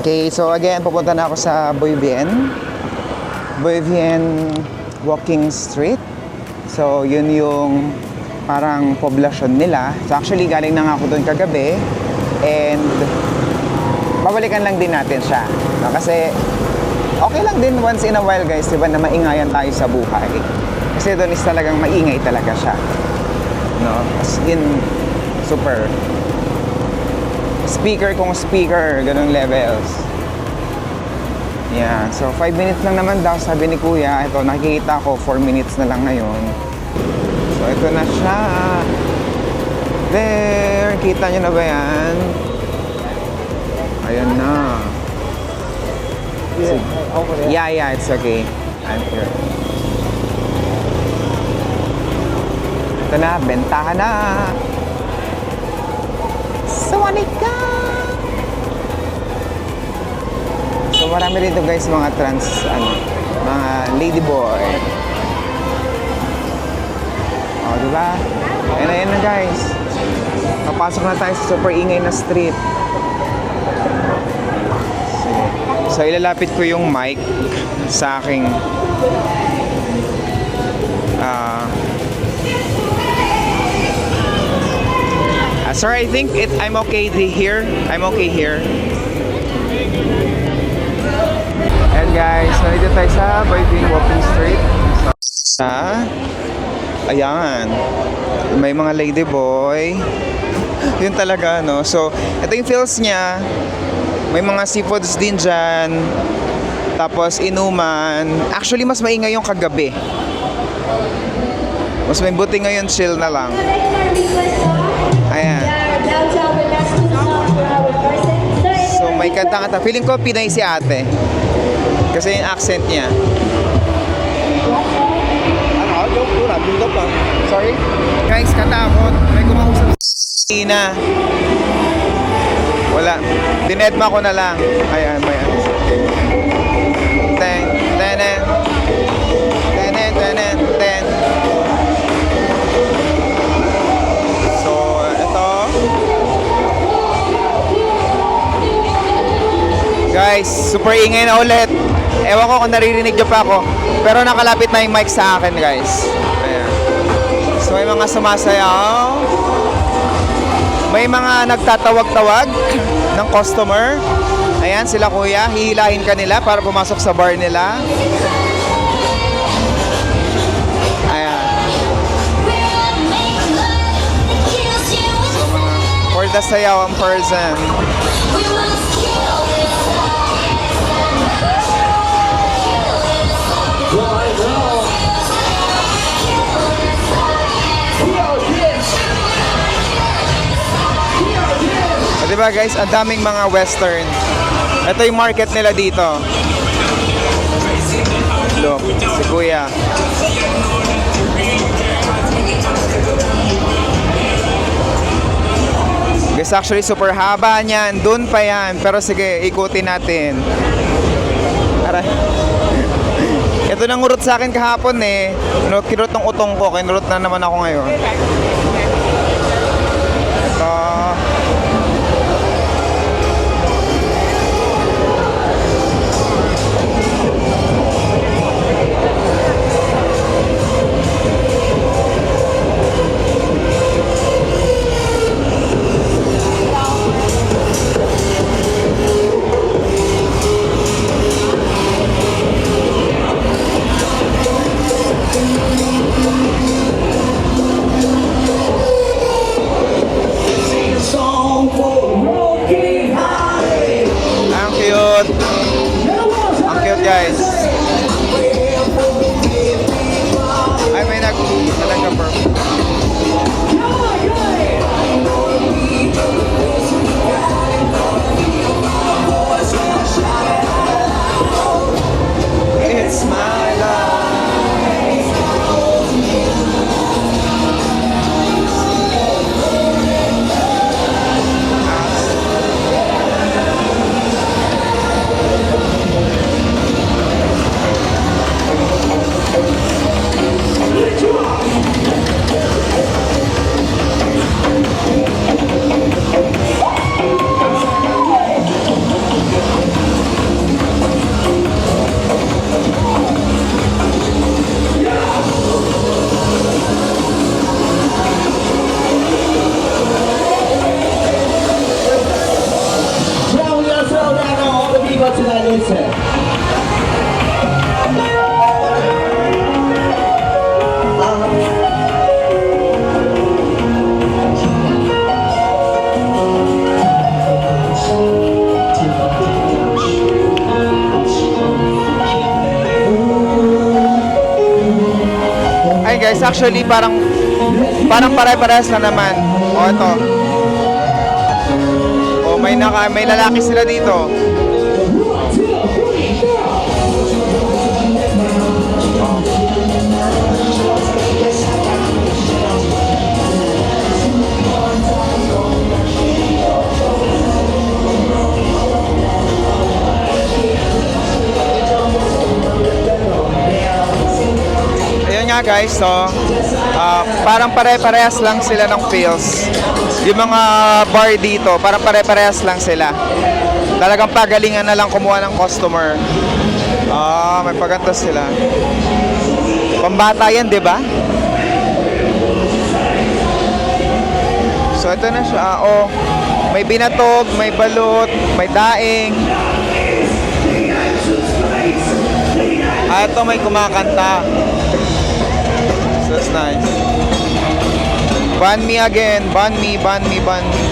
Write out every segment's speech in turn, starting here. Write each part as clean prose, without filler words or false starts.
Okay, so again, pupunta na ako sa Boyvien. Boyvien Walking Street. So, yun yung parang poblasyon nila. So, actually, galing na nga ako doon kagabi. And, babalikan lang din natin siya. No? Kasi, okay lang din once in a while, guys, diba, na maingayan tayo sa buhay. Kasi doon is talagang maingay talaga siya. No? As in, super. Speaker kung speaker, ganung levels. Yeah, so 5 minutes lang naman daw, sabi ni Kuya. Ito, nakikita ko 4 minutes na lang ngayon. So, ito na siya. There, kita nyo na ba yan? Ayan na. Yeah, it's okay. I'm here. Ito na, bentahan na. Sawanika! So marami rito guys mga mga ladyboy. O, diba? Ayan na guys. Papasok na tayo sa super ingay na street. So ilalapit ko yung mic sa aking sir, I think I'm okay here. I'm okay here. And guys, nandito tayo sa Boyvien Walking Street. So, ayan. May mga ladyboy. Yun talaga, no? So, ito yung feels niya. May mga seafoods din dyan. Tapos, inuman. Actually, mas maingay yung kagabi. Mas may buti ngayon, chill na lang. Ayan. So may kanta-kanta. Feeling ko Pinay si ate. Kasi yung accent niya. Sorry? Guys, katakot. May kumausap sa Ina. Wala. Dinedma ko na lang. Ayan, may ano. Ten. Guys, super ingay na ulit. Ewan ko kung naririnig nyo pa ako. Pero nakalapit na yung mic sa akin, guys. Ayan. So, may mga sumasayaw. May mga nagtatawag-tawag ng customer. Ayan, sila kuya. Hihilahin ka nila para pumasok sa bar nila. Ayan. So, for the sayaw ang person. Diba guys, ang daming mga western. Ito yung market nila dito. Look, si Kuya. Guys, actually super haba niyan. Doon pa yan. Pero sige, ikutin natin. Aray. Ito nang urot sa akin kahapon eh. Kinurot ng utong ko. Kinurot na naman ako ngayon. Ito. Ang cute guys. Ay, may talaga perfect. It's my life. 来的是。Ay guys, actually parang pare-parehas na naman. O ito. O may lalaki sila dito. Ayun nga guys, so parang pare-parehas lang sila ng feels. Yung mga bar dito, parang pare-parehas lang sila. Talagang pagalingan na lang kumuha ng customer. May paganto sila. Pambata yan, di ba? So ito na siya. May binatog, may balot, may daing. Ito may kumakanta. So that's nice. Banh mi again. Banh mi, banh mi, banh mi.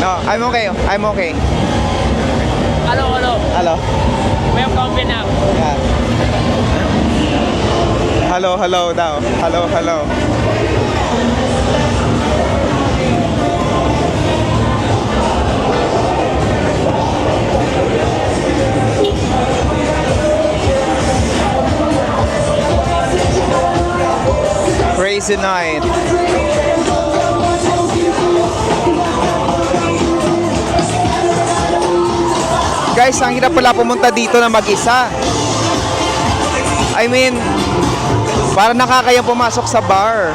No, I'm okay. I'm okay. Hello, hello. Hello. Welcome Vietnam. Yeah. Hello, hello daw. Hello, hello. Crazy night. Guys, ang hirap pala pumunta dito na mag-isa. I mean, parang nakakayang pumasok sa bar.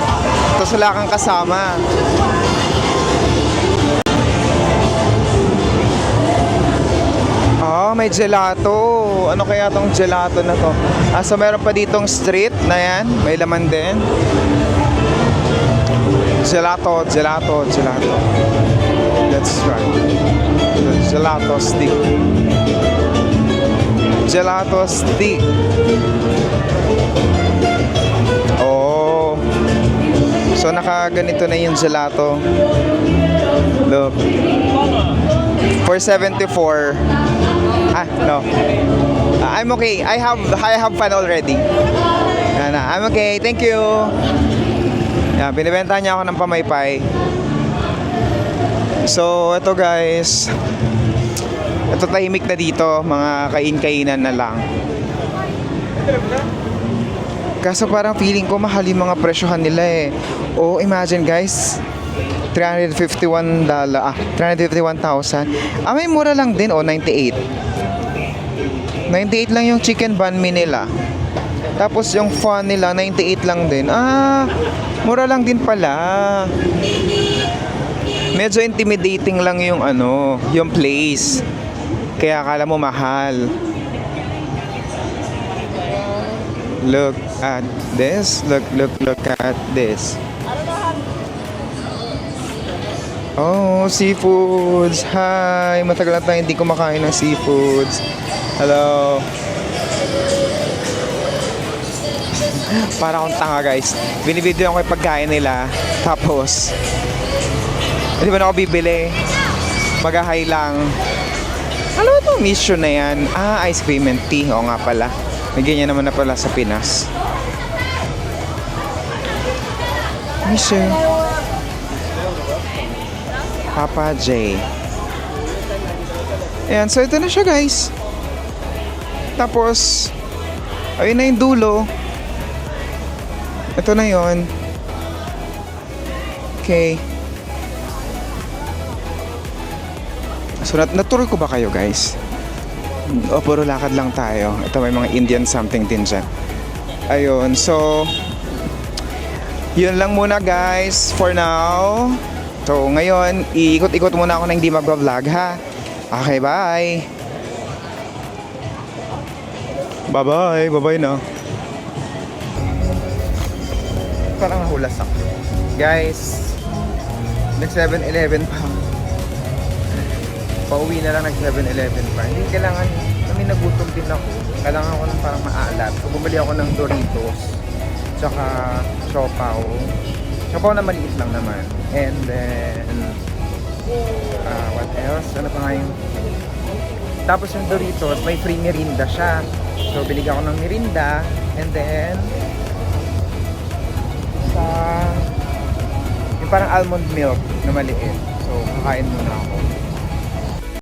Tapos wala kang kasama. May gelato. Ano kaya tong gelato na to? So meron pa ditong street na yan. May laman din. Gelato, gelato, gelato. Let's try. The gelato stick. Gelato stick. Oh. So nakaganito na yung gelato. Look. 474. No. I'm okay. I have fun already. I'm okay. Thank you. Yan, binibenta niya ako ng pamaypay. So, ito guys. Ito tahimik na dito. Mga kain-kainan na lang. Kaso parang feeling ko mahal yung mga presyohan nila eh. Imagine guys. $351. 351,000. May mura lang din. 98. 98 lang yung chicken banh mi nila. Tapos yung pho nila 98 lang din. Mura lang din pala. Medyo intimidating lang yung yung place. Kaya akala mo mahal. Look at this. Look at this. Seafoods. Hi. Matagal na tayo hindi kumakain ng seafoods. Hello. Para akong tanga guys. Binibideo ko yung pagkain nila. Tapos hindi ba na ako bibili? Mag-hi lang. Ano ito? Mission na yan. Ice cream and tea. Oo nga pala. May ganyan naman na pala sa Pinas. Mission. Papa J. Ayan, so ito na siya guys. Tapos ayun na yung dulo. Ito na yon. Okay. So natuloy ko ba kayo guys? Puro lakad lang tayo. Ito may mga Indian something din dyan. Ayun, so yun lang muna guys for now. So ngayon, iikot-ikot muna ako na hindi mag-vlog ha. Okay, bye. Bye-bye. Bye-bye na. parang nahulas ako. Guys, nag 7-Eleven pa. Pauwi na lang nag 7-Eleven pa. Hindi kailangan, kami nagutom din ako. Kailangan ko ng parang maalat. So bumili ako ng Doritos. Tsaka Siopaw. Siopaw na maliit lang naman. And then, what else? Ano pa nga yung... Tapos yung Doritos, may free merinda siya. So binigyan ko ng merinda. And then, yung parang almond milk na maliit. So kakain muna ako.